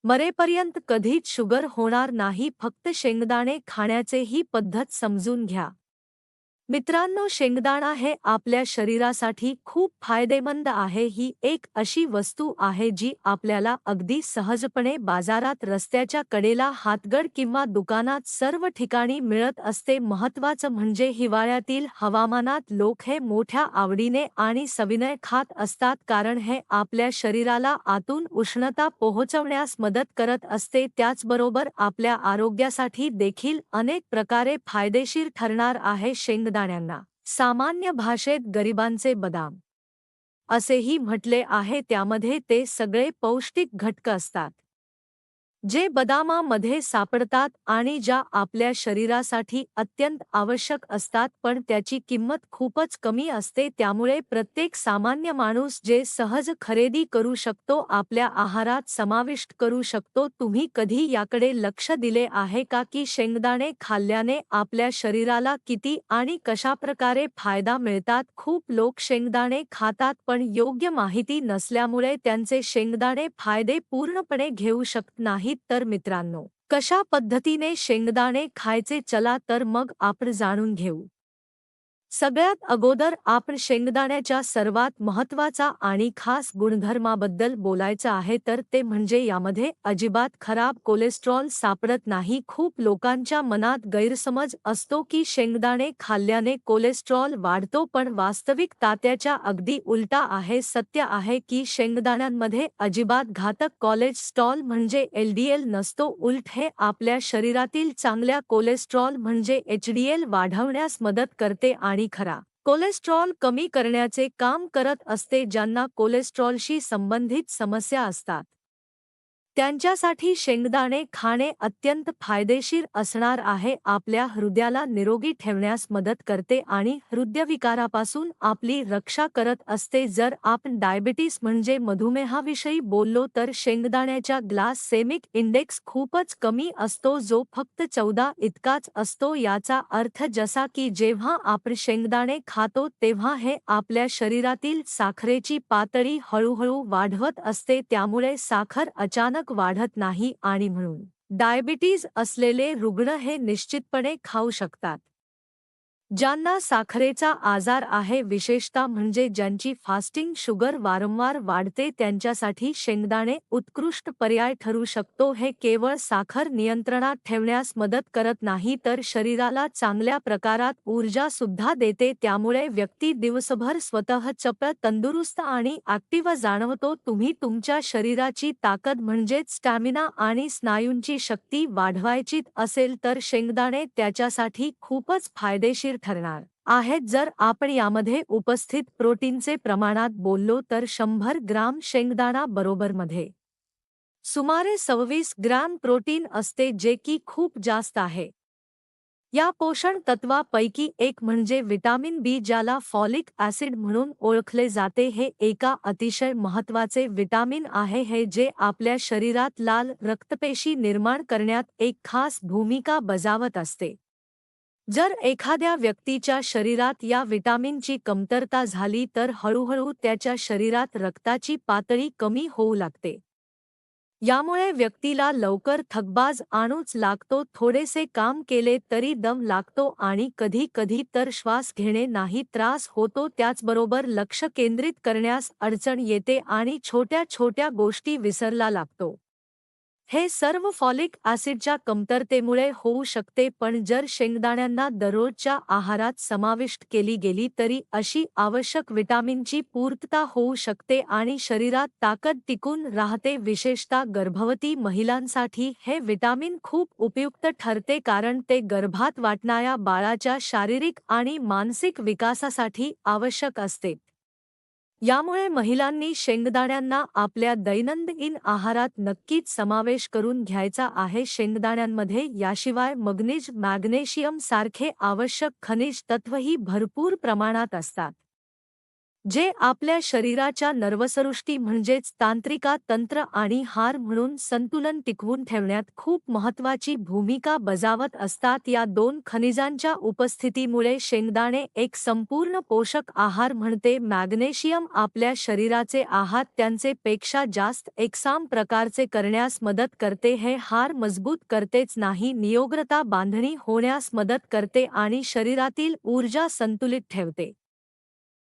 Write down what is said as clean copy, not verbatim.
मरेपर्यंत कधीच शुगर होणार नाही, फक्त शेंगदाणे खाण्याचे ही पद्धत समजून घ्या. मित्रांनो, शेंगदाणा हे आपल्या शरीरासाठी खूप फायदेमंद आहे. ही एक अशी वस्तू आहे जी आपल्याला अगदी सहजपणे बाजारात, रस्त्याच्या कडेला, हातगड किंवा दुकानात सर्व ठिकाणी मिळत असते. महत्त्वाचं म्हणजे हिवाळ्यातील हवामानात लोक हे मोठ्या आवडीने आणि सविनय खात असतात, कारण हे आपल्या शरीराला आतून उष्णता पोहोचवण्यास मदत करत असते. त्याचबरोबर आपल्या आरोग्यासाठी देखील अनेक प्रकारे फायदेशीर ठरणार आहे. शेंगदाण्यांना सामान्य भाषेत गरिबांचे बदाम असेही म्हटले आहे. त्यामध्ये ते सगळे पौष्टिक घटक असतात जे बदामामध्ये सापडतात आणि ज्या आपल्या शरीरासाठी अत्यंत आवश्यक असतात, पण त्याची किंमत खूपच कमी असते. त्यामुळे प्रत्येक सामान्य माणूस जे सहज खरेदी करू शकतो, आपल्या आहारात समाविष्ट करू शकतो. तुम्ही कधी याकडे लक्ष दिले आहे का की शेंगदाणे खाल्ल्याने आपल्या शरीराला किती आणि कशाप्रकारे फायदा मिळतात? खूप लोक शेंगदाणे खातात पण योग्य माहिती नसल्यामुळे त्यांचे शेंगदाणे फायदे पूर्णपणे घेऊ शकत नाहीत. तर मित्रांनो, कशा पद्धतीने शेंगदाणे खायचे, चला तर मग आपण जाणून घेऊ. सगळ्यात अगोदर आपण शेंगदाण्याच्या सर्वात महत्त्वाचा आणि खास गुणधर्माबद्दल बोलायचं आहे, तर ते म्हणजे यामध्ये अजिबात खराब कोलेस्ट्रॉल सापडत नाही. खूप लोकांच्या मनात गैरसमज असतो की शेंगदाणे खाल्ल्याने कोलेस्ट्रॉल वाढतो, पण वास्तविक तात्याच्या अगदी उलटा आहे. सत्य आहे की शेंगदाण्यांमध्ये अजिबात घातक कोलेस्ट्रॉल म्हणजे LDL नसतो. उलट हे आपल्या शरीरातील चांगल्या कोलेस्ट्रॉल म्हणजे HDL वाढवण्यास मदत करते आणि खरा कोलेस्ट्रॉल कमी करण्याचे काम करत असते. ज्यांना कोलेस्ट्रॉलशी संबंधित समस्या असतात त्यांच्यासाठी शेंगदाणे खाणे अत्यंत फायदेशीर असणार आहे. आपल्या हृदयाला निरोगी ठेवण्यास मदत करते आणि हृदयविकारापासून आपली रक्षा करत असते. जर आपण डायबिटीस म्हणजे मधुमेहाविषयी बोललो तर शेंगदाण्याच्या ग्लायसेमिक इंडेक्स खूपच कमी असतो, जो फक्त 14 इतकाच असतो. याचा अर्थ जसा की जेव्हा आपण शेंगदाणे खातो तेव्हा हे आपल्या शरीरातील साखरेची पातळी हळूहळू वाढवत असते. त्यामुळे साखर अचानक वाढत नाही आणि म्हणून डायबिटीज असलेले रुग्ण हे निश्चितपणे खाऊ शकतात. ज्यांना साखरेचा आजार आहे, विशेषतः म्हणजे ज्यांची फास्टिंग शुगर वारंवार वाढते, त्यांच्यासाठी शेंगदाणे उत्कृष्ट पर्याय ठरू शकतो. हे केवळ साखर नियंत्रणात ठेवण्यास मदत करत नाही तर शरीराला चांगल्या प्रकारात ऊर्जा सुद्धा देते. त्यामुळे व्यक्ती दिवसभर स्वतः चपळ, तंदुरुस्त आणि ॲक्टिव्ह जाणवतो. तुम्ही तुमच्या शरीराची ताकद म्हणजेच स्टॅमिना आणि स्नायूंची शक्ती वाढवायची असेल तर शेंगदाणे त्याच्यासाठी खूपच फायदेशीर ठरणार आहेत. जर आपण यामध्ये उपस्थित प्रोटीनचे प्रमाणात बोललो तर 100 ग्राम शेंगदाणा बरोबर मध्ये सुमारे 26 ग्रॅम प्रोटीन असते, जे की खूप जास्त आहे. या पोषण तत्वापैकी एक म्हणजे विटामिन बी, ज्याला फॉलिक ॲसिड म्हणून ओळखले जाते. हे एका अतिशय महत्त्वाचे विटामिन आहे, हे जे आपल्या शरीरात लाल रक्तपेशी निर्माण करण्यात एक खास भूमिका बजावत असते. जर एखाद्या व्यक्तीच्या शरीरात या विटामिनची कमतरता झाली तर हळूहळू त्याच्या शरीरात रक्ताची पातळी कमी होऊ लागते. यामुळे व्यक्तीला लवकर थकबाज आणूच लागतो, थोडेसे काम केले तरी दम लागतो आणि कधी कधी तर श्वास घेणे नाही त्रास होतो. त्याचबरोबर लक्ष केंद्रित करण्यास अडचण येते आणि छोट्या छोट्या गोष्टी विसरला लागतो. हे सर्व फॉलिक ॲसिडच्या कमतरतेमुळे होऊ शकते, पण जर शेंगदाण्यांना दररोजच्या आहारात समाविष्ट केली गेली तरी अशी आवश्यक विटामिनची पूर्तता होऊ शकते आणि शरीरात ताकद टिकून राहते. विशेषतः गर्भवती महिलांसाठी हे विटामिन खूप उपयुक्त ठरते, कारण ते गर्भात वाटणाऱ्या बाळाच्या शारीरिक आणि मानसिक विकासासाठी आवश्यक असते. यामुळे महिलांनी शेंगदाण्यांना आपल्या दैनंदिन आहारात नक्कीच समावेश करून घ्यायचा आहे. शेंगदाण्यांमध्ये याशिवाय मॅग्नेशियम सारखे आवश्यक खनिज तत्वही भरपूर प्रमाणात असतात. जे आपल्या शरीराच्या नर्वसृष्टी म्हणजेच तांत्रिका तंत्र आणि हार म्हणून संतुलन टिकवून ठेवण्यात खूप महत्त्वाची भूमिका बजावत असतात. या दोन खनिजांच्या उपस्थितीमुळे शेंगदाणे एक संपूर्ण पोषक आहार म्हणते. मॅग्नेशियम आपल्या शरीराचे आहार त्यांचे पेक्षा जास्त एकसाम प्रकारचे करण्यास मदत करते. हे हार मजबूत करतेच नाही, निरोगता बांधणी होण्यास मदत करते आणि शरीरातील ऊर्जा संतुलित ठेवते.